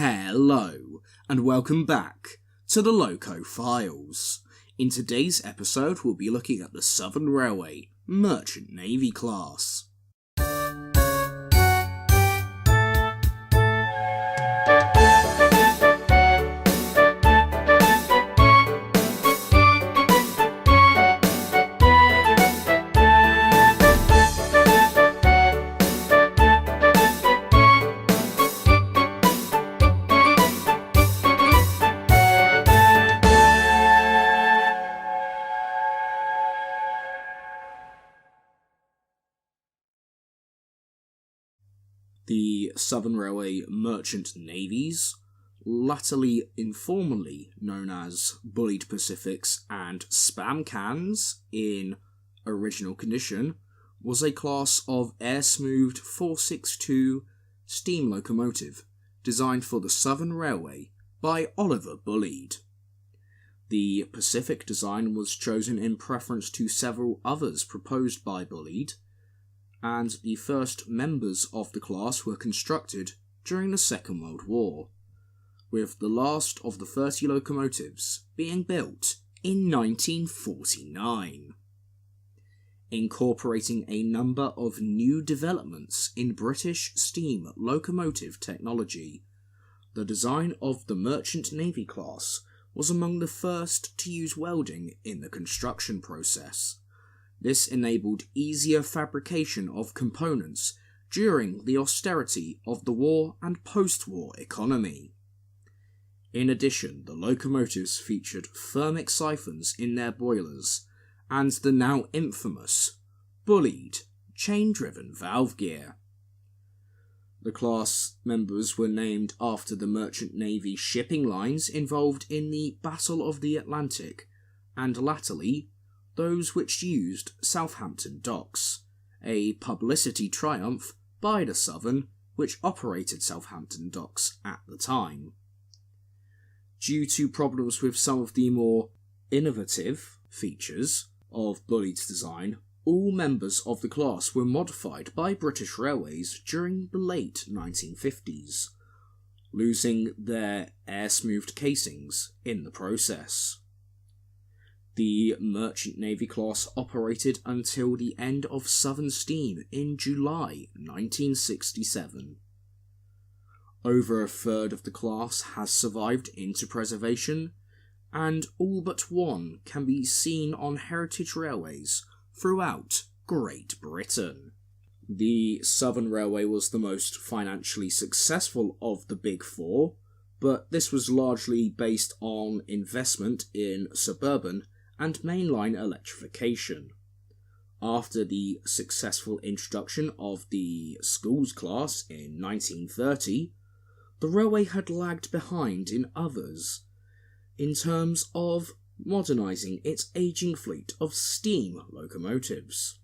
Hello, and welcome back to the Loco Files. In today's episode, we'll be looking at the Southern Railway Merchant Navy class. The Southern Railway Merchant Navies, latterly informally known as Bulleid Pacifics and Spam Cans in original condition, was a class of air-smoothed 462 steam locomotive designed for the Southern Railway by Oliver Bulleid. The Pacific design was chosen in preference to several others proposed by Bulleid, and the first members of the class were constructed during the Second World War, with the last of the 30 locomotives being built in 1949. Incorporating a number of new developments in British steam locomotive technology, the design of the Merchant Navy class was among the first to use welding in the construction process. This enabled easier fabrication of components during the austerity of the war and post-war economy. In addition, the locomotives featured thermic siphons in their boilers and the now infamous Bulleid chain-driven valve gear. The class members were named after the Merchant Navy shipping lines involved in the Battle of the Atlantic, and latterly those which used Southampton docks, a publicity triumph by the Southern, which operated Southampton docks at the time. Due to problems with some of the more innovative features of Bulleid's design, all members of the class were modified by British Railways during the late 1950s, losing their air-smoothed casings in the process. The Merchant Navy class operated until the end of Southern Steam in July 1967. Over a third of the class has survived into preservation, and all but one can be seen on heritage railways throughout Great Britain. The Southern Railway was the most financially successful of the Big Four, but this was largely based on investment in suburban and mainline electrification. After the successful introduction of the schools class in 1930, the railway had lagged behind in others in terms of modernising its ageing fleet of steam locomotives.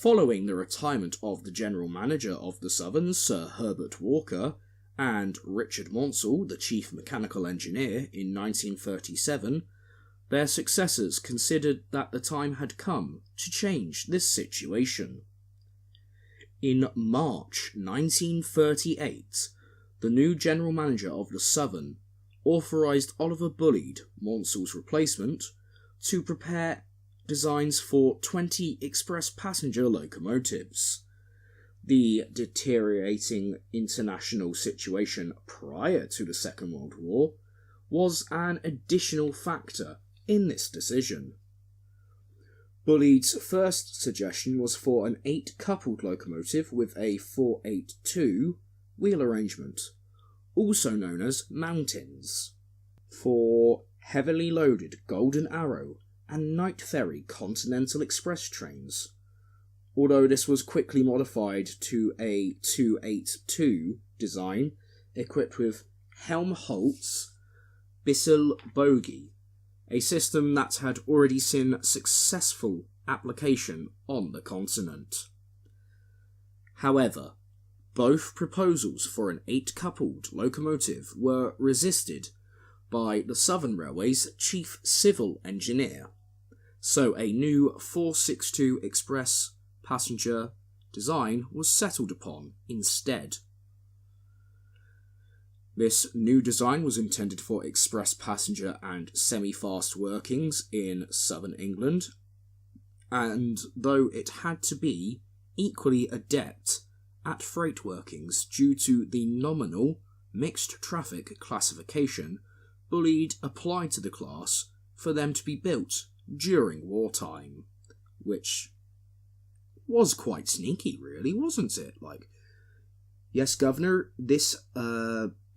Following the retirement of the general manager of the Southern, Sir Herbert Walker, and Richard Maunsell, the chief mechanical engineer, in 1937, their successors considered that the time had come to change this situation. In March 1938, the new general manager of the Southern authorised Oliver Bulleid, Maunsell's replacement, to prepare designs for 20 express passenger locomotives. The deteriorating international situation prior to the Second World War was an additional factor in this decision. Bulleid's first suggestion was for an 8-coupled locomotive with a 482 wheel arrangement, also known as mountains, for heavily loaded Golden Arrow and Night Ferry Continental Express trains, although this was quickly modified to a 282 design equipped with Helmholtz Bissell bogie, a system that had already seen successful application on the continent. However, both proposals for an 8-coupled locomotive were resisted by the Southern Railway's chief civil engineer, so a new 462 express passenger design was settled upon instead. This new design was intended for express passenger and semi-fast workings in southern England, and though it had to be equally adept at freight workings due to the nominal mixed traffic classification Bulleid applied to the class for them to be built during wartime, which was quite sneaky, really, wasn't it? Like, yes, Governor, this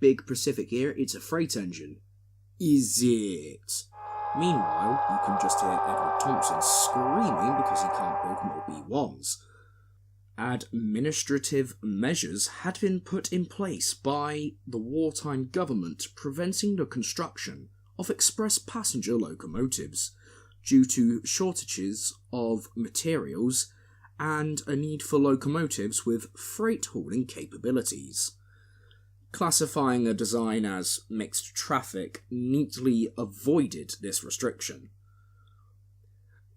big Pacific here, it's a freight engine. Is it? Meanwhile, you can just hear Edward Thompson screaming because he can't build more B1s. Administrative measures had been put in place by the wartime government preventing the construction of express passenger locomotives due to shortages of materials and a need for locomotives with freight hauling capabilities. Classifying a design as mixed traffic neatly avoided this restriction.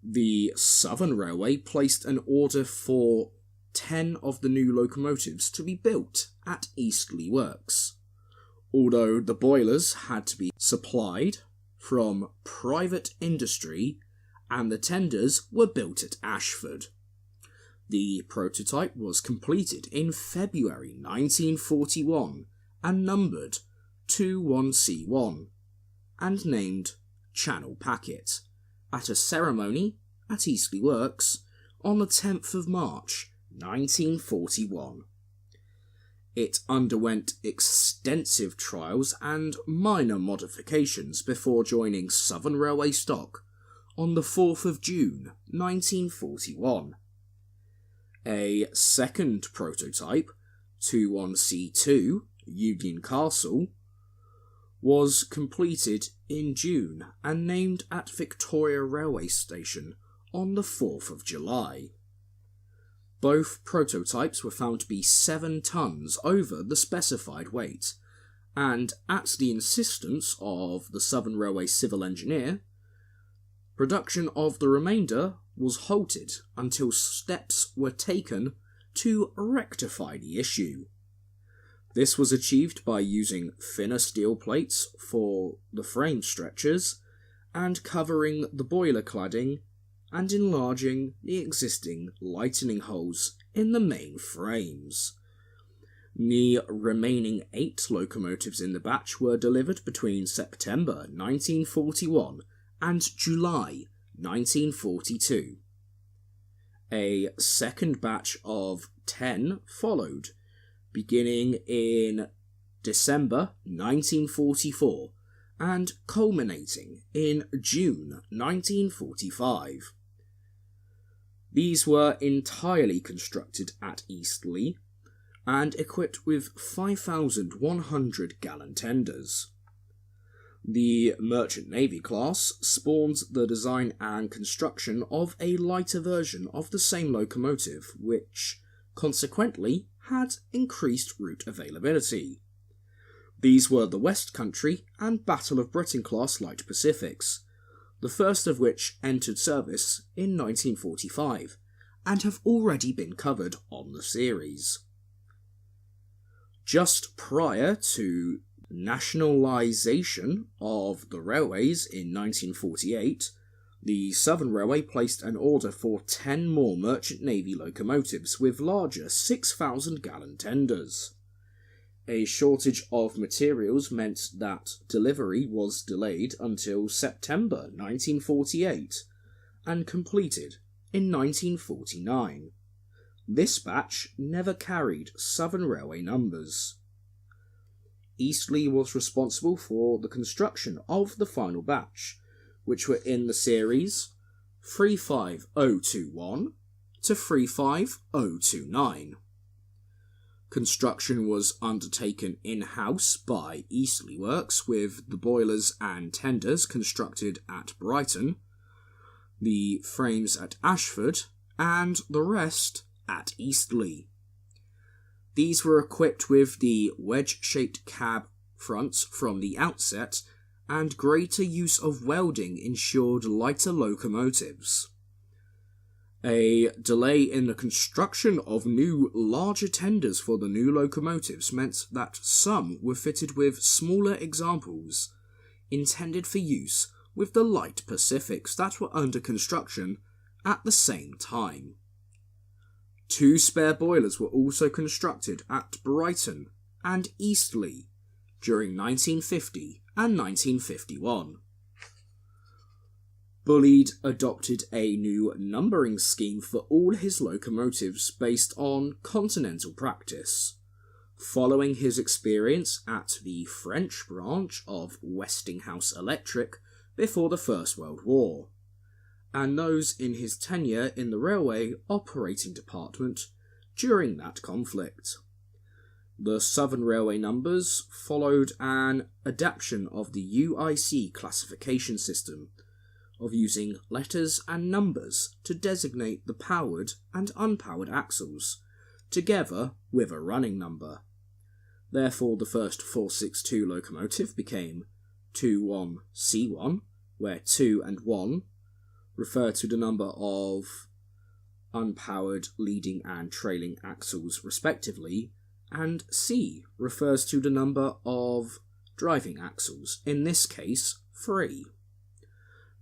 The Southern Railway placed an order for 10 of the new locomotives to be built at Eastleigh Works, although the boilers had to be supplied from private industry and the tenders were built at Ashford. The prototype was completed in February 1941 and numbered 21C1 and named Channel Packet at a ceremony at Eastleigh Works on the 10th of March 1941. It underwent extensive trials and minor modifications before joining Southern Railway stock on the 4th of June 1941. A second prototype, 21C2, Union Castle, was completed in June and named at Victoria Railway Station on the 4th of July. Both prototypes were found to be 7 tons over the specified weight, and at the insistence of the Southern Railway civil engineer, production of the remainder was halted until steps were taken to rectify the issue. This was achieved by using thinner steel plates for the frame stretchers and covering the boiler cladding and enlarging the existing lightning holes in the main frames. The remaining 8 locomotives in the batch were delivered between September 1941 and July 1942. A second batch of 10 followed, beginning in December 1944 and culminating in June 1945. These were entirely constructed at Eastleigh and equipped with 5,100 gallon tenders. The Merchant Navy class spawned the design and construction of a lighter version of the same locomotive, which, consequently, had increased route availability. These were the West Country and Battle of Britain class Light Pacifics, the first of which entered service in 1945, and have already been covered on the series. Just prior to nationalisation of the railways in 1948, the Southern Railway placed an order for 10 more Merchant Navy locomotives with larger 6,000-gallon tenders. A shortage of materials meant that delivery was delayed until September 1948 and completed in 1949. This batch never carried Southern Railway numbers. Eastleigh was responsible for the construction of the final batch, which were in the series 35021 to 35029. Construction was undertaken in-house by Eastleigh Works, with the boilers and tenders constructed at Brighton, the frames at Ashford, and the rest at Eastleigh. These were equipped with the wedge-shaped cab fronts from the outset, and greater use of welding ensured lighter locomotives. A delay in the construction of new, larger tenders for the new locomotives meant that some were fitted with smaller examples, intended for use with the light Pacifics that were under construction at the same time. 2 spare boilers were also constructed at Brighton and Eastleigh during 1950 and 1951. Bulleid adopted a new numbering scheme for all his locomotives based on continental practice, following his experience at the French branch of Westinghouse Electric before the First World War, and those in his tenure in the railway operating department during that conflict. The Southern Railway numbers followed an adaptation of the UIC classification system of using letters and numbers to designate the powered and unpowered axles, together with a running number. Therefore, the first 462 locomotive became 21C1, where 2 and 1 refer to the number of unpowered leading and trailing axles respectively, and C refers to the number of driving axles, in this case 3.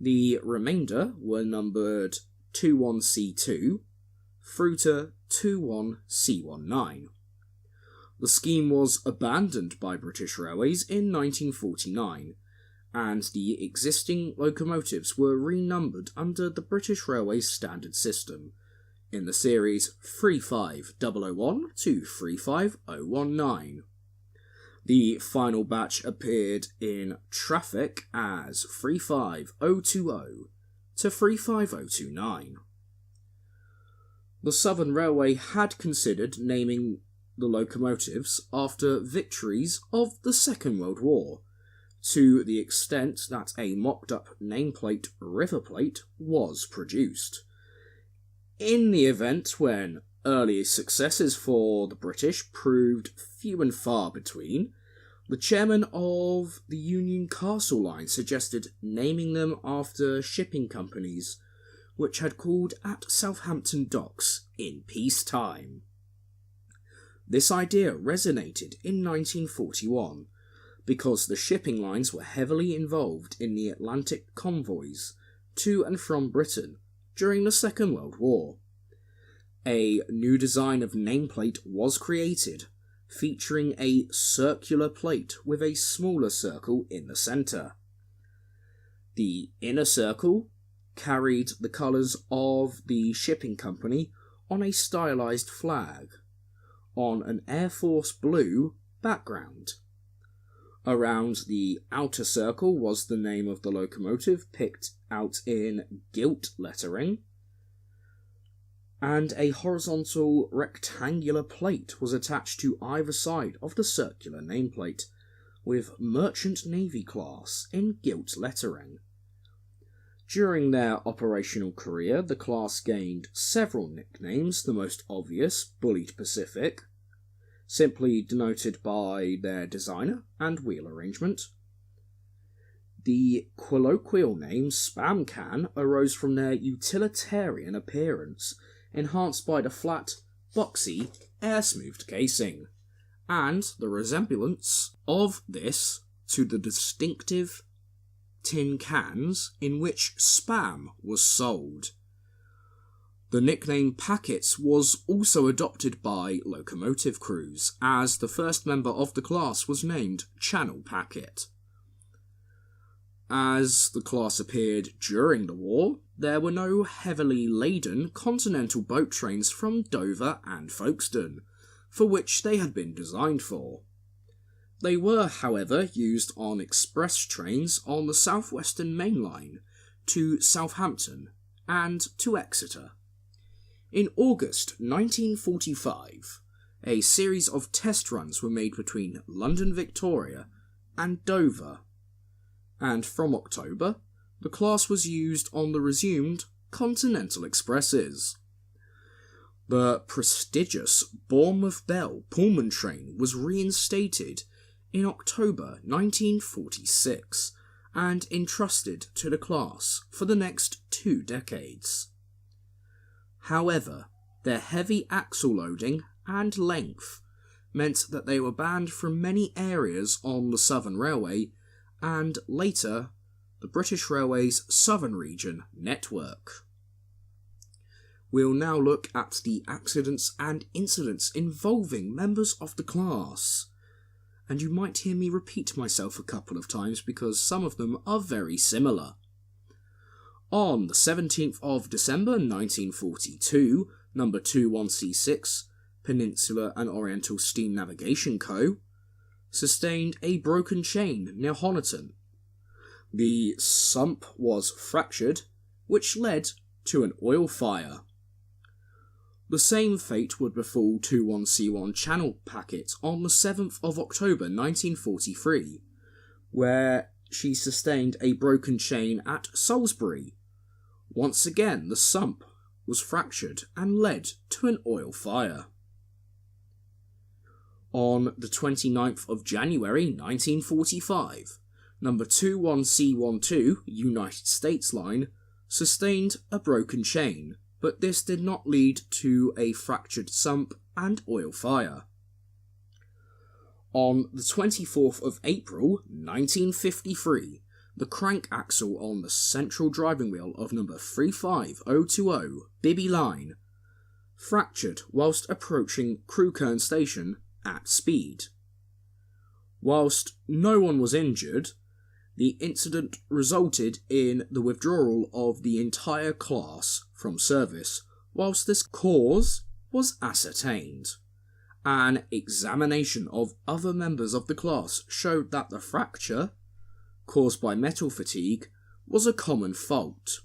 The remainder were numbered 21C2 through to 21C19. The scheme was abandoned by British Railways in 1949, and the existing locomotives were renumbered under the British Railways standard system in the series 35001 to 35019. The final batch appeared in traffic as 35020 to 35029. The Southern Railway had considered naming the locomotives after victories of the Second World War, to the extent that a mocked-up nameplate River Plate was produced. In the event when early successes for the British proved few and far between, the chairman of the Union Castle Line suggested naming them after shipping companies which had called at Southampton docks in peacetime. This idea resonated in 1941 because the shipping lines were heavily involved in the Atlantic convoys to and from Britain during the Second World War. A new design of nameplate was created, featuring a circular plate with a smaller circle in the centre. The inner circle carried the colours of the shipping company on a stylised flag, on an Air Force blue background. Around the outer circle was the name of the locomotive picked out in gilt lettering, and a horizontal rectangular plate was attached to either side of the circular nameplate, with Merchant Navy class in gilt lettering. During their operational career, the class gained several nicknames, the most obvious, Bulleid Pacific, simply denoted by their designer and wheel arrangement. The colloquial name Spam Can arose from their utilitarian appearance, enhanced by the flat, boxy, air-smoothed casing, and the resemblance of this to the distinctive tin cans in which Spam was sold. The nickname Packets was also adopted by locomotive crews, as the first member of the class was named Channel Packet. As the class appeared during the war, there were no heavily laden continental boat trains from Dover and Folkestone, for which they had been designed for. They were, however, used on express trains on the South Western Main Line to Southampton and to Exeter. In August 1945, a series of test runs were made between London Victoria and Dover, and from October, the class was used on the resumed Continental Expresses. The prestigious Bournemouth Bell Pullman train was reinstated in October 1946 and entrusted to the class for the next 2 decades. However, their heavy axle loading and length meant that they were banned from many areas on the Southern Railway and later the British Railway's Southern Region network. We'll now look at the accidents and incidents involving members of the class. And you might hear me repeat myself a couple of times because some of them are very similar. On the 17th of December 1942, number 21C6, Peninsula and Oriental Steam Navigation Co., sustained a broken chain near Honiton. The sump was fractured, which led to an oil fire. The same fate would befall 21C1 Channel Packet on the 7th of October 1943, where she sustained a broken chain at Salisbury. Once again, the sump was fractured and led to an oil fire. On the 29th of January 1945, number 21C12 United States Line sustained a broken chain, but this did not lead to a fractured sump and oil fire. On the 24th of April 1953, the crank axle on the central driving wheel of number 35020 Bibby Line fractured whilst approaching Crewkerne Station at speed. Whilst no one was injured, the incident resulted in the withdrawal of the entire class from service whilst this cause was ascertained. An examination of other members of the class showed that the fracture, caused by metal fatigue, was a common fault.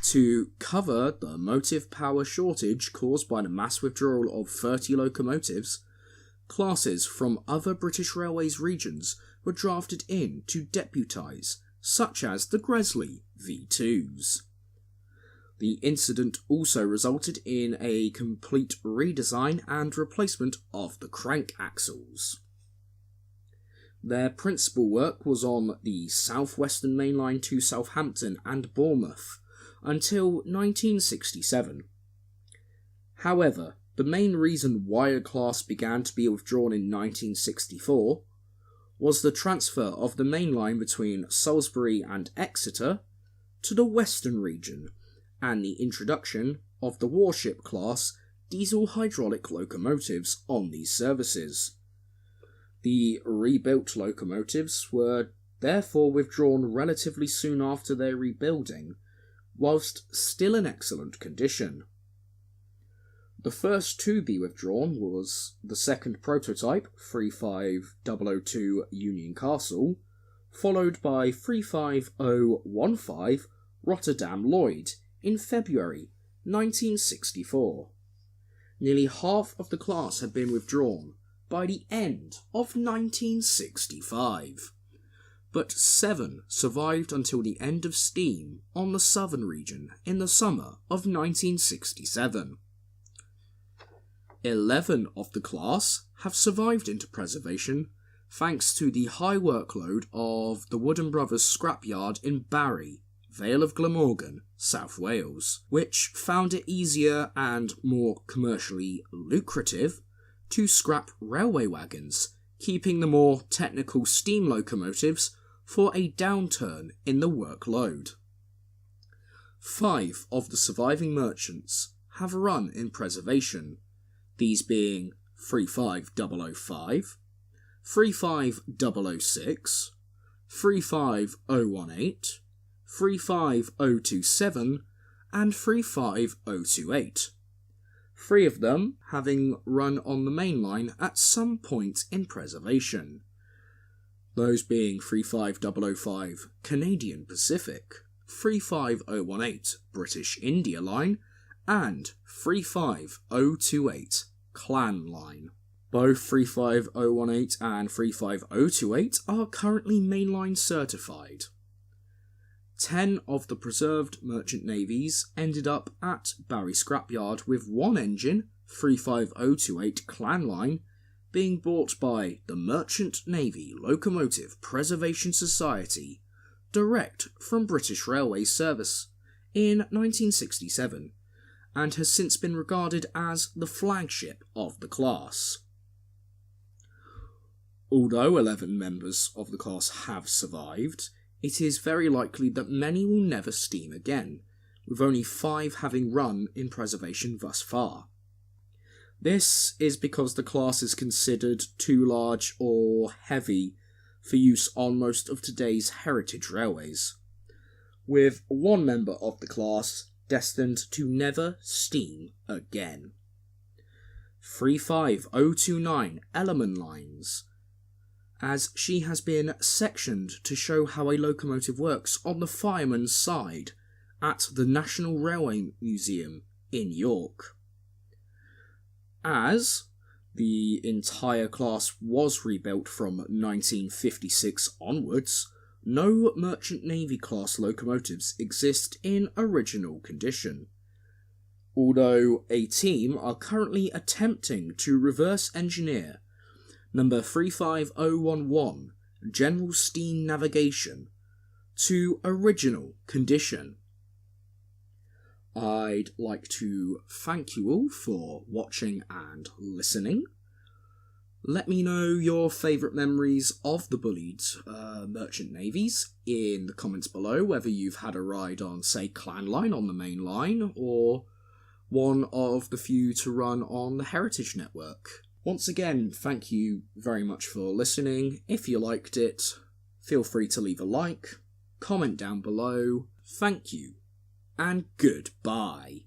To cover the motive power shortage caused by the mass withdrawal of 30 locomotives, classes from other British Railways regions were drafted in to deputise, such as the Gresley V2s. The incident also resulted in a complete redesign and replacement of the crank axles. Their principal work was on the South Western Main Line to Southampton and Bournemouth until 1967. However, the main reason why the class began to be withdrawn in 1964 was the transfer of the main line between Salisbury and Exeter to the Western region and the introduction of the warship class diesel hydraulic locomotives on these services. The rebuilt locomotives were therefore withdrawn relatively soon after their rebuilding, whilst still in excellent condition. The first to be withdrawn was the second prototype, 35002 Union Castle, followed by 35015 Rotterdam Lloyd in February 1964. Nearly half of the class had been withdrawn by the end of 1965, but 7 survived until the end of steam on the Southern region in the summer of 1967. 11 of the class have survived into preservation thanks to the high workload of the Wooden Brothers scrapyard in Barry, Vale of Glamorgan, South Wales, which found it easier and more commercially lucrative to scrap railway wagons, keeping the more technical steam locomotives for a downturn in the workload. 5 of the surviving merchants have run in preservation, these being 35005, 35006, 35018, 35027, and 35028. 3 of them having run on the main line at some point in preservation, those being 35005 Canadian Pacific, 35018 British India Line, and 35028 Clan Line. Both 35018 and 35028 are currently mainline certified. 10 of the preserved merchant navies ended up at Barry Scrapyard, with one engine, 35028 Clan Line, being bought by the Merchant Navy Locomotive Preservation Society, direct from British Railway service, in 1967, and has since been regarded as the flagship of the class. Although 11 members of the class have survived, it is very likely that many will never steam again, with only 5 having run in preservation thus far. This is because the class is considered too large or heavy for use on most of today's heritage railways, with 1 member of the class destined to never steam again. 35029 Ellerman Lines, as she has been sectioned to show how a locomotive works on the fireman's side at the National Railway Museum in York. As the entire class was rebuilt from 1956 onwards, no Merchant Navy class locomotives exist in original condition, although a team are currently attempting to reverse engineer number 35011 General Steam Navigation to original condition. I'd like to thank you all for watching and listening. Let me know your favourite memories of the Bulleid merchant navies in the comments below, whether you've had a ride on, say, Clan Line on the main line, or one of the few to run on the Heritage Network. Once again, thank you very much for listening. If you liked it, feel free to leave a like, comment down below. Thank you, and goodbye.